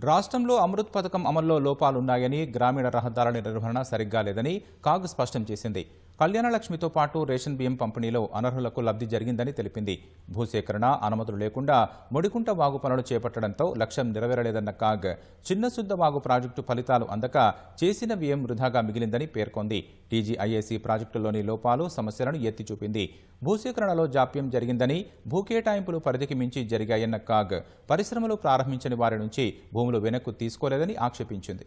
రాష్ట్రంలో అమృత్ పథకం అమల్లో లోపాలున్నాయని, గ్రామీణ రహదారుల నిర్వహణ సరిగ్గా లేదని కాగ్ స్పష్టం చేసింది. కళ్యాణలక్ష్మితో పాటు రేషన్ బియ్యం పంపిణీలో అనర్హులకు లబ్ధి జరిగిందని తెలిపింది. భూసేకరణ, అనుమతులు లేకుండా మొడికుంట వాగు పనులు చేపట్టడంతో లక్ష్యం నెరవేరలేదన్న కాగ్, చిన్నసుద్ద వాగు ప్రాజెక్టు ఫలితాలు అందక చేసిన వ్యయం వృధాగా మిగిలిందని పేర్కొంది. టీజీఐఏసీ ప్రాజెక్టులోని లోపాలు, సమస్యలను ఎత్తి చూపింది. భూసేకరణలో జాప్యం జరిగిందని, భూకేటాయింపులు పరిధికి మించి జరిగాయన్న కాగ్, పరిశ్రమలు ప్రారంభించని వారి నుంచి భూములు వెనక్కు తీసుకోలేదని ఆక్షేపించింది.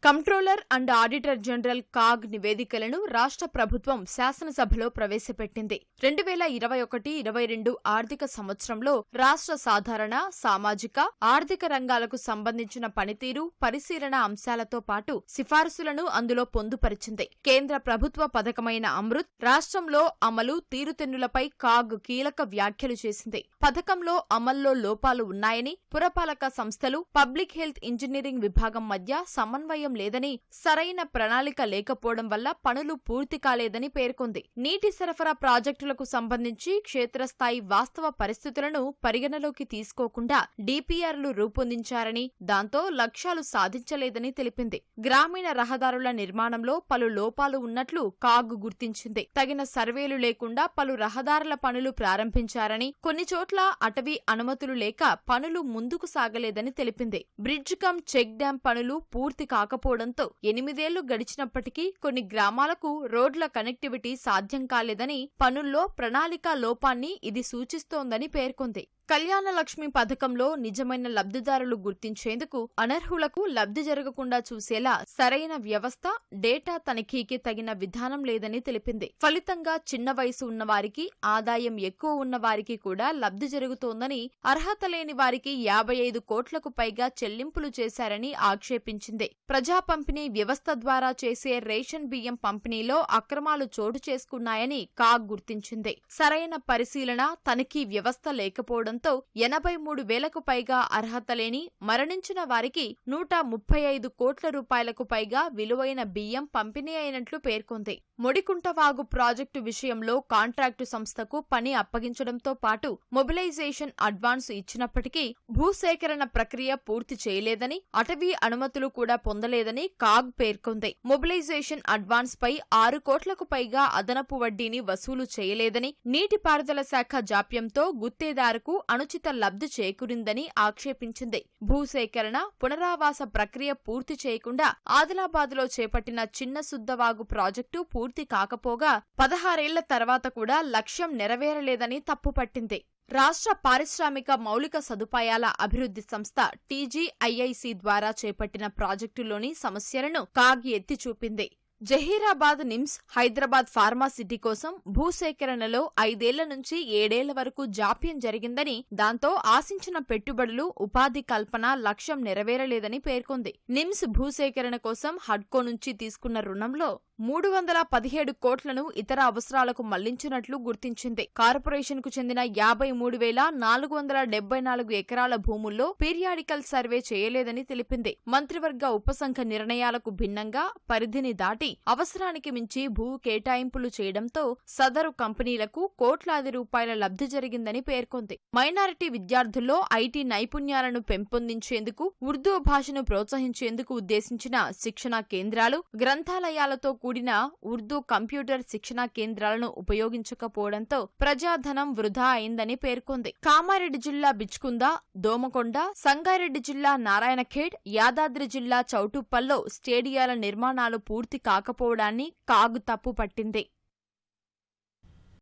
Comptroller and auditor general CAG నివేదికలను రాష్ట్ర ప్రభుత్వం శాసనసభలో ప్రవేశపెట్టింది. 2021-22 ఆర్థిక సంవత్సరంలో రాష్ట్ర సాధారణ, సామాజిక, ఆర్థిక రంగాలకు సంబంధించిన పనితీరు, పరిశీలన అంశాలతో పాటు సిఫారసులను అందులో పొందుపరిచింది. కేంద్ర ప్రభుత్వ పథకమైన అమృత్ రాష్ట్రంలో అమలు తీరుతెన్నులపై కాగ్ కీలక వ్యాఖ్యలు చేసింది. పథకంలో అమల్లో లోపాలు ఉన్నాయని, పురపాలక సంస్థలు, పబ్లిక్ హెల్త్ ఇంజనీరింగ్ విభాగం మధ్య సమన్వయం లేదని, సరైన ప్రణాళిక లేకపోవడం వల్ల పనులు పూర్తి కాలేదని పేర్కొంది. నీటి సరఫరా ప్రాజెక్టులకు సంబంధించి క్షేత్రస్థాయి వాస్తవ పరిస్థితులను పరిగణలోకి తీసుకోకుండా డిపిఆర్లు రూపొందించారని, దాంతో లక్ష్యాలు సాధించలేదని తెలిపింది. గ్రామీణ రహదారుల నిర్మాణంలో పలు లోపాలు ఉన్నట్లు కాగ్ గుర్తించింది. తగిన సర్వేలు లేకుండా పలు రహదారుల పనులు ప్రారంభించారని, కొన్ని చోట్ల అటవీ అనుమతులు లేక పనులు ముందుకు సాగలేదని తెలిపింది. బ్రిడ్జ్ కమ్ చెక్ డ్యాం పనులు పూర్తి కాకపోవడంతో 8 ఏళ్లు గడిచినప్పటికీ కొన్ని గ్రామాలకు రోడ్ల కనెక్టివిటీ సాధ్యం కాలేదని, పనుల్లో ప్రణాళికా లోపాన్ని ఇది సూచిస్తోందని పేర్కొంది. కళ్యాణలక్ష్మి పథకంలో నిజమైన లబ్ధిదారులు గుర్తించేందుకు అనర్హులకు లబ్ధి జరగకుండా చూసేలా సరైన వ్యవస్థ, డేటా తనిఖీకి తగిన విధానం లేదని తెలిపింది. ఫలితంగా చిన్న వయసు ఉన్నవారికి, ఆదాయం ఎక్కువ ఉన్నవారికి కూడా లబ్ధి జరుగుతోందని, అర్హత లేని వారికి 55 కోట్లకు పైగా చెల్లింపులు చేశారని ఆక్షేపించింది. ప్రజా పంపిణీ వ్యవస్థ ద్వారా చేసే రేషన్ బియ్యం పంపిణీలో అక్రమాలు చోటు చేసుకున్నాయని కాగ్ గుర్తించింది. సరైన పరిశీలన, తనిఖీ వ్యవస్థ లేకపోవడం 83,000కు పైగా అర్హత లేని, మరణించిన వారికి 135 కోట్ల రూపాయలకు పైగా విలువైన బియ్యం పంపిణీ అయినట్లు పేర్కొంది. మొడికుంటవాగు ప్రాజెక్టు విషయంలో కాంట్రాక్టు సంస్థకు పని అప్పగించడంతో పాటు మొబిలైజేషన్ అడ్వాన్స్ ఇచ్చినప్పటికీ భూసేకరణ ప్రక్రియ పూర్తి చేయలేదని, అటవీ అనుమతులు కూడా పొందలేదని కాగ్ పేర్కొంది. మొబిలైజేషన్ అడ్వాన్స్ పై 6 కోట్లకు పైగా అదనపు వడ్డీని వసూలు చేయలేదని, నీటిపారుదల శాఖ జాప్యంతో గుత్తేదారుకు అనుచిత లబ్ధి చేకూరిందని ఆక్షేపించింది. భూసేకరణ, పునరావాస ప్రక్రియ పూర్తి చేయకుండా ఆదిలాబాద్లో చేపట్టిన చిన్న సుద్దవాగు ప్రాజెక్టు పూర్తి కాకపోగా 16 ఏళ్ల తర్వాత కూడా లక్ష్యం నెరవేరలేదని తప్పుపట్టింది. రాష్ట్ర పారిశ్రామిక మౌలిక సదుపాయాల అభివృద్ధి సంస్థ టీజీఐఐసీ ద్వారా చేపట్టిన ప్రాజెక్టులోని సమస్యలను కాగ్ ఎత్తి చూపింది. జహీరాబాద్ నిమ్స్, హైదరాబాద్ ఫార్మాసిటీ కోసం భూసేకరణలో 5 ఏళ్ల నుంచి 7 ఏళ్ల వరకు జాప్యం జరిగిందని, దాంతో ఆశించిన పెట్టుబడులు, ఉపాధి కల్పన లక్ష్యం నెరవేరలేదని పేర్కొంది. నిమ్స్ భూసేకరణ కోసం హడ్కో నుంచి తీసుకున్న రుణంలో 317 కోట్లను ఇతర అవసరాలకు మళ్లించినట్లు గుర్తించింది. కార్పొరేషన్కు చెందిన 53,474 ఎకరాల భూముల్లో పీరియాడికల్ సర్వే చేయలేదని తెలిపింది. మంత్రివర్గ ఉపసంఘ నిర్ణయాలకు భిన్నంగా పరిధిని దాటి అవసరానికి మించి భూ కేటాయింపులు చేయడంతో సదరు కంపెనీలకు కోట్లాది రూపాయల లబ్ధి జరిగిందని పేర్కొంది. మైనారిటీ విద్యార్థుల్లో ఐటీ నైపుణ్యాలను పెంపొందించేందుకు, ఉర్దూ భాషను ప్రోత్సహించేందుకు ఉద్దేశించిన శిక్షణా కేంద్రాలు, గ్రంథాలయాలతో కూడిన ఉర్దూ కంప్యూటర్ శిక్షణా కేంద్రాలను ఉపయోగించకపోవడంతో ప్రజాధనం వృధా అయిందని పేర్కొంది. కామారెడ్డి జిల్లా బిచ్కుంద, దోమకొండ, సంగారెడ్డి జిల్లా నారాయణఖేడ్, యాదాద్రి జిల్లా చౌటుప్పల్లో స్టేడియాల నిర్మాణాలు పూర్తి కాకపోవడాన్ని కాగ్ తప్పుపట్టింది.